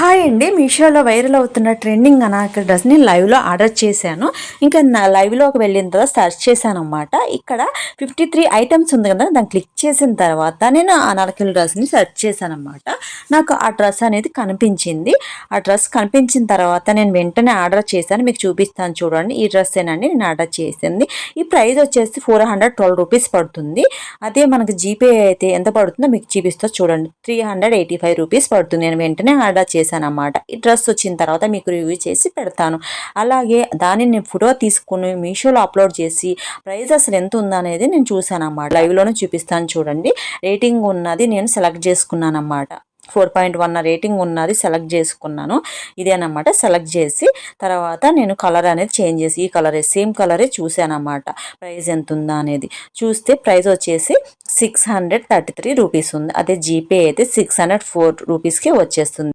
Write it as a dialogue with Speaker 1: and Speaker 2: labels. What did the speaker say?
Speaker 1: Hi అండి. మీషోలో viral అవుతున్న ట్రెండింగ్ అనార్కలి డ్రెస్ని లైవ్లో ఆర్డర్ చేశాను. ఇంకా నా లైవ్లోకి వెళ్ళిన తర్వాత సెర్చ్ చేశాను అనమాట. ఇక్కడ 53 ఐటమ్స్ ఉంది కదా, దాన్ని క్లిక్ చేసిన తర్వాత నేను అనార్కలి డ్రెస్ని సెర్చ్ చేశాను అనమాట. నాకు ఆ డ్రెస్ అనేది కనిపించింది. ఆ డ్రెస్ కనిపించిన తర్వాత నేను వెంటనే ఆర్డర్ చేశాను. మీకు చూపిస్తాను చూడండి. ఈ డ్రెస్ ఏనండి నేను ఆర్డర్ చేసింది. ఈ ప్రైస్ వచ్చేసి 412 రూపీస్ పడుతుంది. అదే మనకి జీపే అయితే ఎంత పడుతుందో మీకు చూపిస్తా చూడండి. 385 రూపీస్ పడుతుంది. నేను వెంటనే ఆర్డర్ చేశానన్నమాట. ఈ డ్రెస్ వచ్చిన తర్వాత మీకు రివ్యూ చేసి పెడతాను. అలాగే దాన్ని నేను ఫోటో తీసుకుని మీషోలో అప్లోడ్ చేసి ప్రైస్ అసలు ఎంత ఉందనేది నేను చూశానన్నమాట. లైవ్లోనే చూపిస్తాను చూడండి. రేటింగ్ ఉన్నది నేను సెలెక్ట్ చేసుకున్నానన్నమాట. 4.1 రేటింగ్ ఉన్నది సెలెక్ట్ చేసుకున్నాను. ఇదేనమాట సెలెక్ట్ చేసి తర్వాత నేను కలర్ అనేది చేంజ్ చేసి ఈ కలరే సేమ్ కలరే చూశానన్నమాట. ప్రైస్ ఎంత ఉందా అనేది చూస్తే ప్రైస్ వచ్చేసి 633 రూపీస్ ఉంది. అదే జీపే అయితే 604 రూపీస్కి వచ్చేస్తుంది.